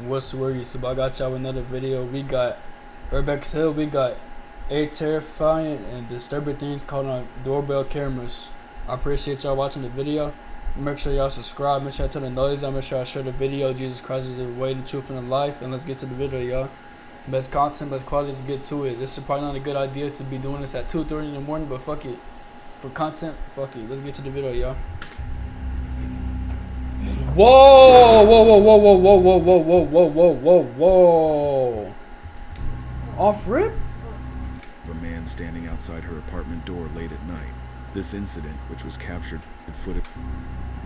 What's the word? So I got y'all another video. We got Urbex Hill. We got 8 terrifying and disturbing things caught on doorbell cameras. I appreciate y'all watching the video. Make sure y'all subscribe. Make sure y'all turn the noise on. Make sure y'all share the video. Jesus Christ is the way, the truth, and the life. And let's get to the video, y'all. Best content, best quality. Let's get to it. This is probably not a good idea to be doing this at 2:30 in the morning, but fuck it. For content, fuck it. Let's get to the video, y'all. Whoa! Whoa! Whoa! Whoa! Whoa! Whoa! Whoa! Whoa! Whoa! Whoa! Whoa! Whoa! Off rip? A man standing outside her apartment door late at night. This incident, which was captured in footage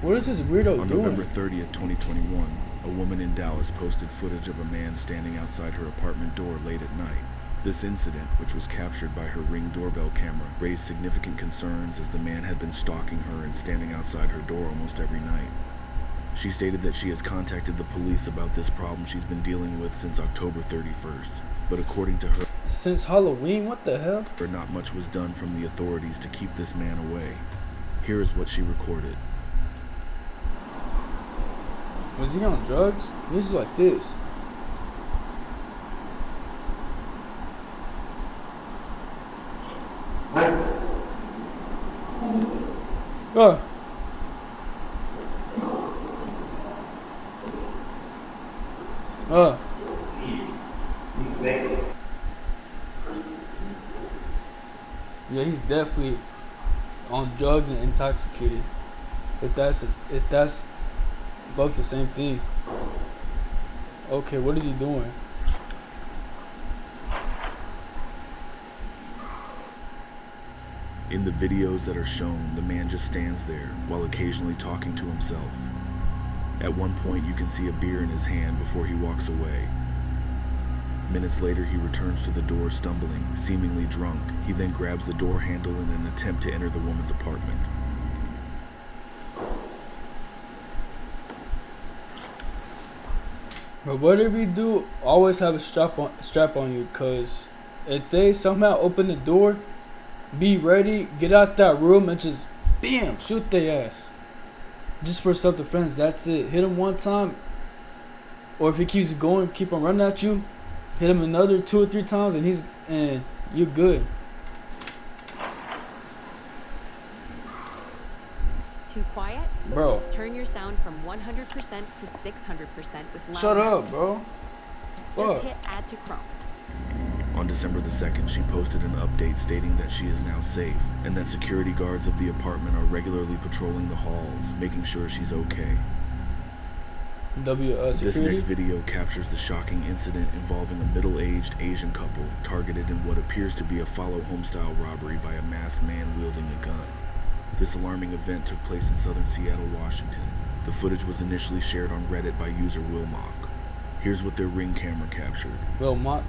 What is this weirdo on doing? November 30th, 2021, a woman in Dallas posted footage of a man standing outside her apartment door late at night. This incident, which was captured by her Ring doorbell camera, raised significant concerns as the man had been stalking her and standing outside her door almost every night. She stated that she has contacted the police about this problem she's been dealing with since October 31st, but according to her, Since Halloween? What the hell? not much was done from the authorities to keep this man away. Here is what she recorded. Was he on drugs? This is like this. Oh. Yeah, he's definitely on drugs and intoxicated. If that's both the same thing. Okay, what is he doing? In the videos that are shown, the man just stands there while occasionally talking to himself. At one point, you can see a beer in his hand before he walks away. Minutes later, he returns to the door stumbling, seemingly drunk. He then grabs the door handle in an attempt to enter the woman's apartment. But whatever you do, always have a strap on you, cause if they somehow open the door, be ready, get out that room and just bam, shoot their ass. Just for self-defense, that's it. Hit him one time, or if he keeps going, keep on running at you, hit him another 2 or 3 times, and you're good. Too quiet? Bro, Turn your sound from 100% to 600% with loud shut up, notes. bro. Just Fuck. hit add to Chrome. On December the 2nd, she posted an update stating that she is now safe and that security guards of the apartment are regularly patrolling the halls, making sure she's okay. This Security. next video captures the shocking incident involving a middle-aged Asian couple targeted in what appears to be a follow-home-style robbery by a masked man wielding a gun. This alarming event took place in southern Seattle, Washington. The footage was initially shared on Reddit by user Wilmock. Here's what their Ring camera captured. Wilmock.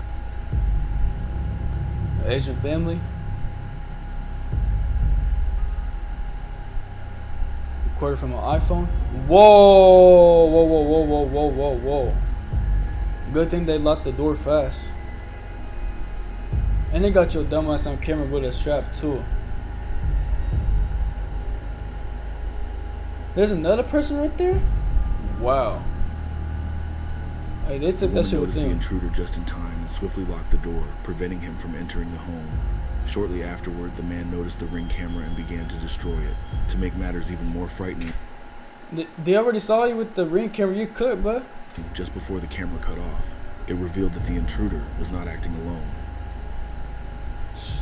Asian family. Recorded from an iPhone. Whoa! Whoa! Whoa! Whoa! Whoa! Whoa! Whoa! Whoa! Good thing they locked the door fast. And they got your dumbass on camera with a strap too. There's another person right there? Wow. Hey, they The took that woman shit with noticed the them. intruder just in time and swiftly locked the door, preventing him from entering the home. Shortly afterward, the man noticed the Ring camera and began to destroy it. To make matters even more frightening, They already saw you with the Ring camera. You could, but just before the camera cut off, it revealed that the intruder was not acting alone.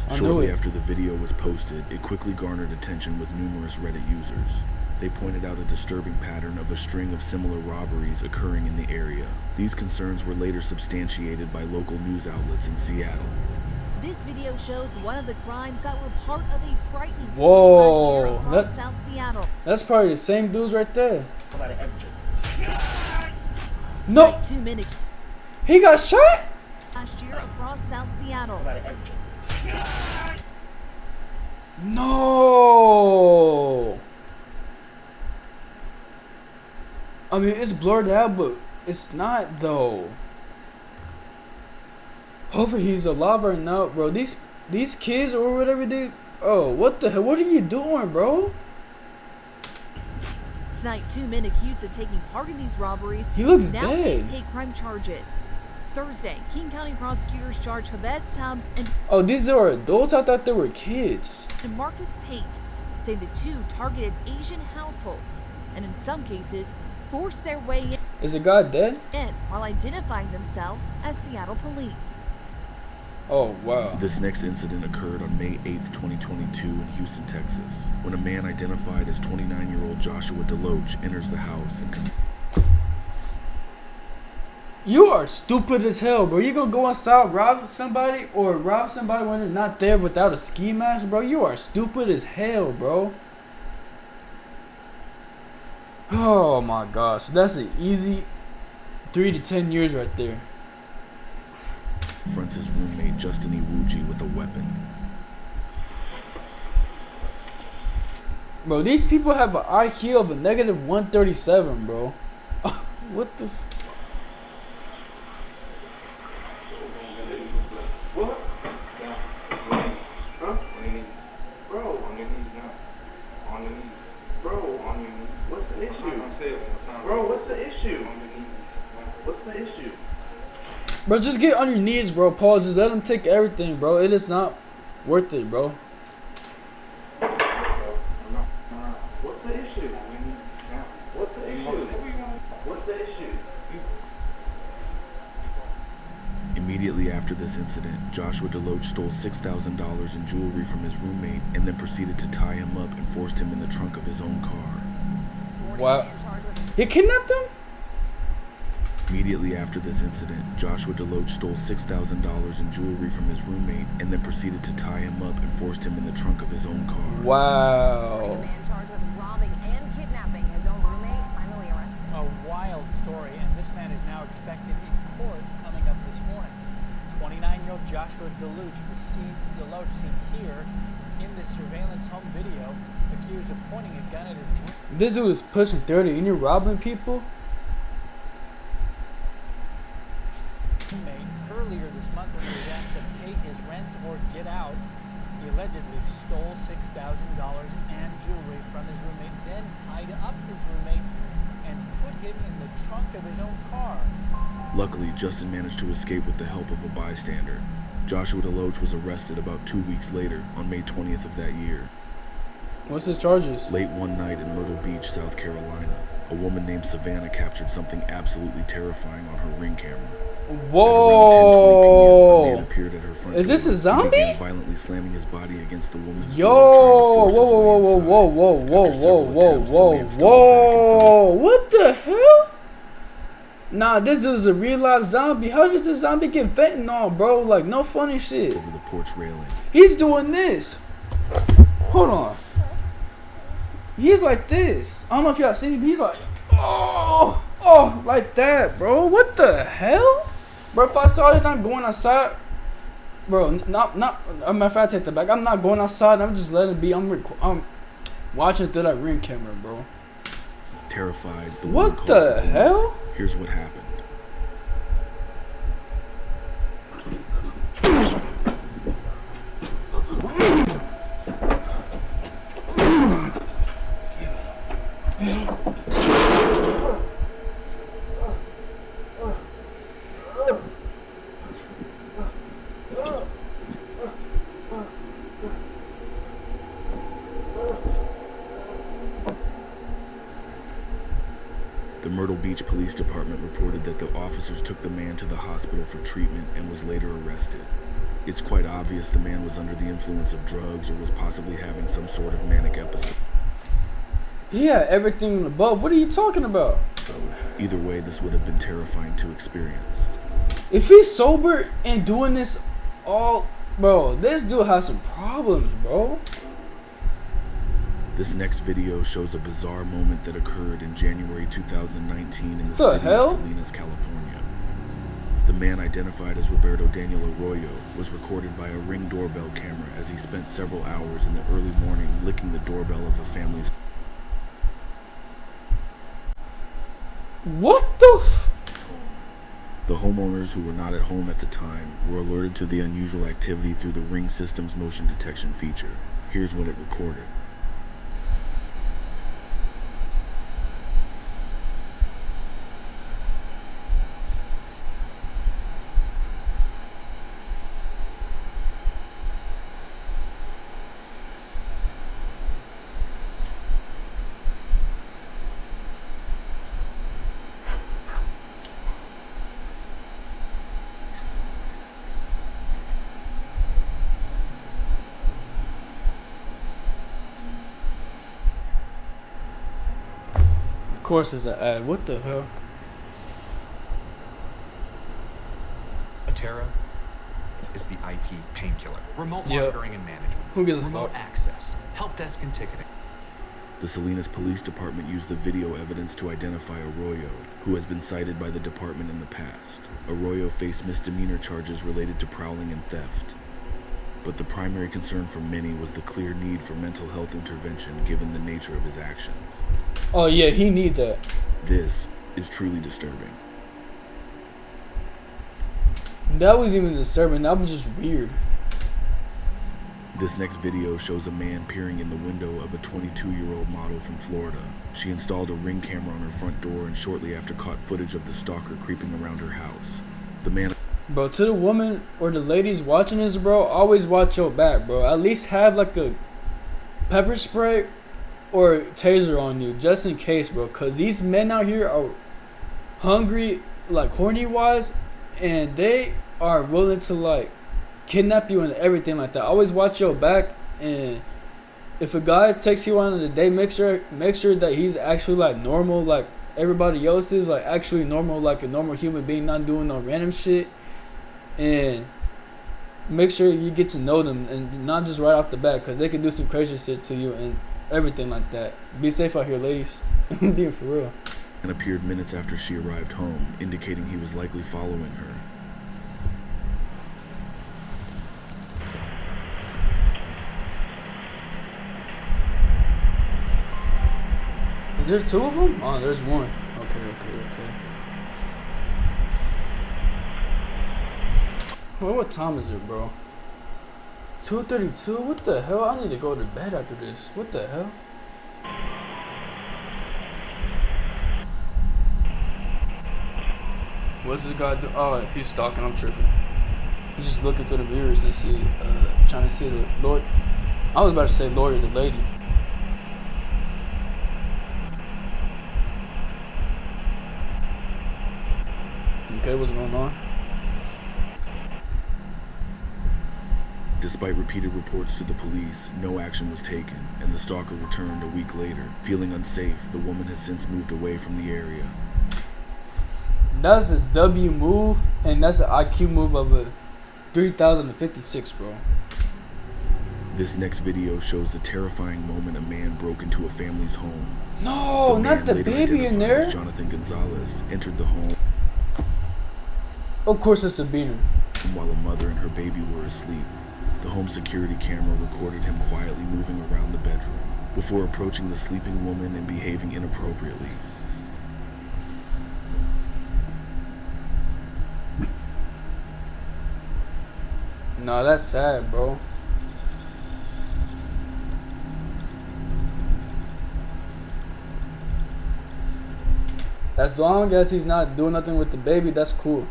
I knew Shortly it. after the video was posted, it quickly garnered attention with numerous Reddit users. They pointed out a disturbing pattern of a string of similar robberies occurring in the area. These concerns were later substantiated by local news outlets in Seattle. This video shows one of the crimes that were part of a frightening spate Whoa, last year across that- South Seattle. That's probably the same dudes right there. No, Like 2 minutes he got shot? last year across South Seattle. No. I mean, it's blurred out, but it's not though. Hopefully he's alive right now, bro. These kids or whatever they. Oh, what the hell? What are you doing, bro? night, 2 men accused of taking part in these robberies He looks now face dead. hate crime charges. Thursday, King County prosecutors charged Chavez Tubbs Oh, these are adults? I thought they were kids. and Marcus Pate, saying the two targeted Asian households and in some cases forced their way Is the guy dead? in while identifying themselves as Seattle police. Oh, wow. This next incident occurred on May 8th, 2022 in Houston, Texas, when a man identified as 29-year-old Joshua DeLoach enters the house and You are stupid as hell, bro. You gonna go inside, rob somebody when they're not there without a ski mask, bro? You are stupid as hell, bro. Oh my gosh, that's an easy 3 to 10 years right there. confronts his roommate Justin Iwuji with a weapon. Bro, these people have an IQ of a negative 137, bro. What the? What? Huh? Bro, on your knees now. On your knees. Bro, on your knees. What's the issue? Bro, what's the issue? What's the issue? Bro, just get on your knees, bro. Paul, just let them take everything, bro. It is not worth it, bro. What's the issue? What's the issue? What's the issue? Immediately after this incident, Joshua DeLoach stole $6,000 in jewelry from his roommate and then proceeded to tie him up and forced him in the trunk of his own car. Wow. He kidnapped him? Immediately after this incident, Joshua DeLoach stole $6,000 in jewelry from his roommate and then proceeded to tie him up and forced him in the trunk of his own car. A Wow. man charged with robbing and kidnapping his own roommate finally arrested. A wild story, and this man is now expected in court coming up this morning. 29-year-old Joshua DeLoach seen here in this surveillance home video, accused of pointing a gun at his This dude is pushing 30 and you're robbing people? roommate earlier this month when he was asked to pay his rent or get out. He allegedly stole $6,000 and jewelry from his roommate, then tied up his roommate and put him in the trunk of his own car. Luckily, Justin managed to escape with the help of a bystander. Joshua DeLoach was arrested about 2 weeks later, on May 20th of that year. What's his charges? Late one night in Myrtle Beach, South Carolina, a woman named Savannah captured something absolutely terrifying on her Ring camera. Whoa! At around 10:20 p.m., a man appeared at her front Is this door. a zombie? He began violently slamming his body against the woman's Yo! door, trying to Whoa, force his way whoa, inside. whoa, whoa, whoa, After several whoa, attempts, the whoa, man stumbled back and fell whoa! What the hell? Nah, this is a real life zombie. How does this zombie get fentanyl, bro? Like, no funny shit. over the porch railing. He's doing this. Hold on. He's like this. I don't know if y'all seen him. He's like, oh, like that, bro. What the hell? Bro, if I saw this, I'm going outside. Bro, not. Matter of fact, I take that back. I'm not going outside. I'm just letting it be. I'm watching through that Ring camera, bro. Terrified, the What woman calls the police. hell? Here's what happened. The Myrtle Beach Police Department reported that the officers took the man to the hospital for treatment and was later arrested. It's quite obvious the man was under the influence of drugs or was possibly having some sort of manic episode. Yeah, everything above. What are you talking about? Either way, this would have been terrifying to experience. If he's sober and doing this all, bro, this dude has some problems, bro. This next video shows a bizarre moment that occurred in January 2019 in the The city hell? of Salinas, California. The man, identified as Roberto Daniel Arroyo, was recorded by a Ring doorbell camera as he spent several hours in the early morning licking the doorbell of a family's. What the The homeowners, who were not at home at the time, were alerted to the unusual activity through the Ring system's motion detection feature. Here's what it recorded. course it's an ad. What the hell? Atera is the IT painkiller. Remote Yep. monitoring and management. Who gives a remote fuck? access. Help desk and ticketing. The Salinas Police Department used the video evidence to identify Arroyo, who has been cited by the department in the past. Arroyo faced misdemeanor charges related to prowling and theft. But the primary concern for many was the clear need for mental health intervention given the nature of his actions. Oh yeah, he need that. This is truly disturbing. That was even disturbing. That was just weird. This next video shows a man peering in the window of a 22-year-old model from Florida. She installed a Ring camera on her front door and shortly after caught footage of the stalker creeping around her house. The man... Bro, to the woman or the ladies watching this, bro, always watch your back, bro. At least have like a pepper spray or taser on you just in case, bro. Because these men out here are hungry, like horny wise, and they are willing to like kidnap you and everything like that. Always watch your back, and if a guy takes you on a date, make sure that he's actually like normal, like everybody else is, like actually normal, like a normal human being, not doing no random shit. And make sure you get to know them and not just right off the bat, because they can do some crazy shit to you and everything like that. Be safe out here, ladies. I'm being for real. And appeared minutes after she arrived home, indicating he was likely following her. Is there two of them? Oh, there's one. Okay. Well, what time is it, bro? 2:32? What the hell? I need to go to bed after this. What the hell? What's this guy do? Oh, he's stalking. I'm tripping. He's just looking through the mirrors and see, trying to see the Lord. I was about to say lawyer, the lady. Okay, what's going on? Despite repeated reports to the police, no action was taken, and the stalker returned a week later. Feeling unsafe, the woman has since moved away from the area. That's a W move, and that's an IQ move of a 3056, bro. This next video shows the terrifying moment a man broke into a family's home. No, not the later baby in identified there. as Jonathan Gonzalez entered the home Of course, it's a beaner. while a mother and her baby were asleep. The home security camera recorded him quietly moving around the bedroom before approaching the sleeping woman and behaving inappropriately. Nah, that's sad, bro. As long as he's not doing nothing with the baby, that's cool.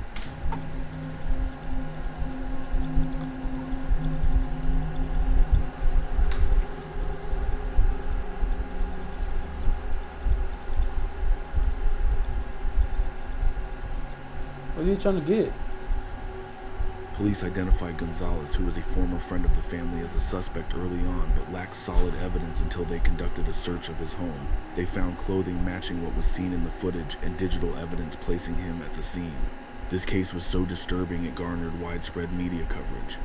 What are you trying to get? Police identified Gonzalez, who was a former friend of the family, as a suspect early on, but lacked solid evidence until they conducted a search of his home. They found clothing matching what was seen in the footage and digital evidence placing him at the scene. This case was so disturbing it garnered widespread media coverage.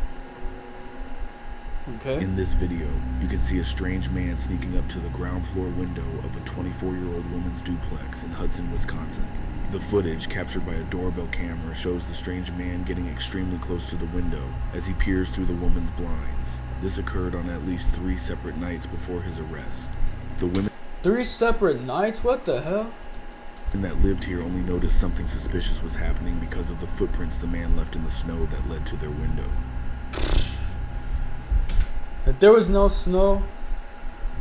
Okay. In this video, you can see a strange man sneaking up to the ground floor window of a 24-year-old woman's duplex in Hudson, Wisconsin. The footage, captured by a doorbell camera, shows the strange man getting extremely close to the window as he peers through the woman's blinds. This occurred on at least 3 separate nights before his arrest. The women 3 separate nights? What the hell? that lived here only noticed something suspicious was happening because of the footprints the man left in the snow that led to their window. If there was no snow,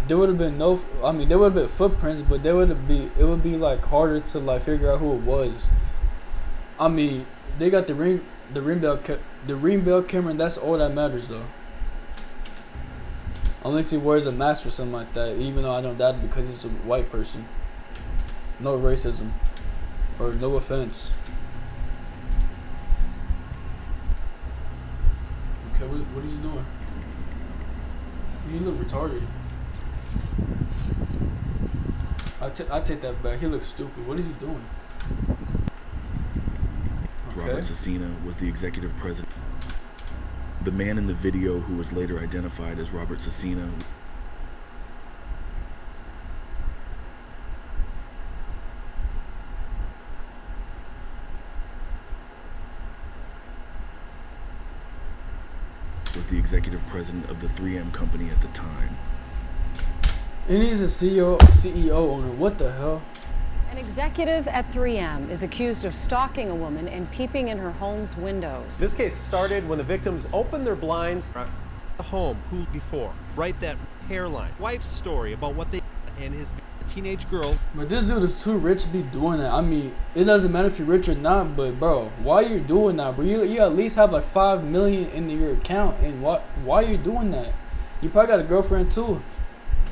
there would have been no. I mean, there would have been footprints, but it would be like harder to like figure out who it was. I mean, they got the ring bell camera, and that's all that matters though. Unless he wears a mask or something like that, even though I don't doubt it because he's a white person. No racism, or no offense. Okay, what are you doing? You look retarded. I take that back. He looks stupid. What is he doing? Robert Cecina was the executive president. The man in the video, who was later identified as Robert Cecina, was the executive president of the 3M company at the time. And he's a CEO owner. What the hell? An executive at 3M is accused of stalking a woman and peeping in her home's windows. This case started when the victims opened their blinds. The home, who before? Write that hairline. Wife's story about what they and his teenage girl. But this dude is too rich to be doing that. I mean, it doesn't matter if you're rich or not, but bro, why are you doing that, bro? You at least have like $5 million in your account, and why are you doing that? You probably got a girlfriend too.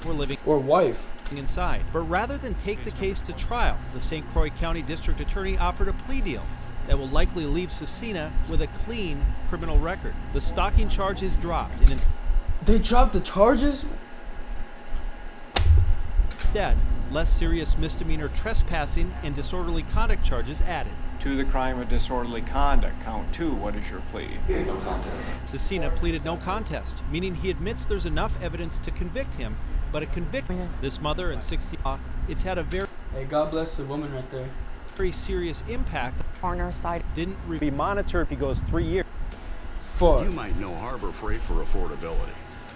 We're living or wife inside. But rather than take the case to trial, the St. Croix County District Attorney offered a plea deal that will likely leave Cecina with a clean criminal record. The stalking charge is dropped, and they dropped the charges? Instead, less serious misdemeanor trespassing and disorderly conduct charges added. To the crime of disorderly conduct, count 2, what is your plea? No contest. Cecina pleaded no contest, meaning he admits there's enough evidence to convict him, but a conviction. This mother and 60, it's had a very... Hey, God bless the woman right there. Very serious impact. On our side. Didn't be monitored if he goes 3 years. Fuck. You might know Harbor Freight for affordability.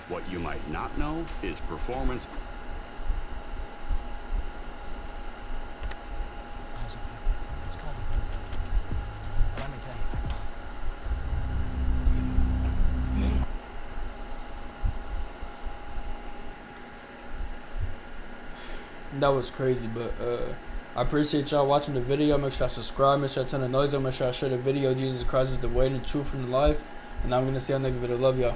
What you might not know is performance. It's called a let me tell you. That was crazy, but I appreciate y'all watching the video. Make sure y'all subscribe, make sure y'all turn the noise on, make sure y'all share the video. Jesus Christ is the way, the truth, and the life. And I'm gonna see y'all next video. Love y'all.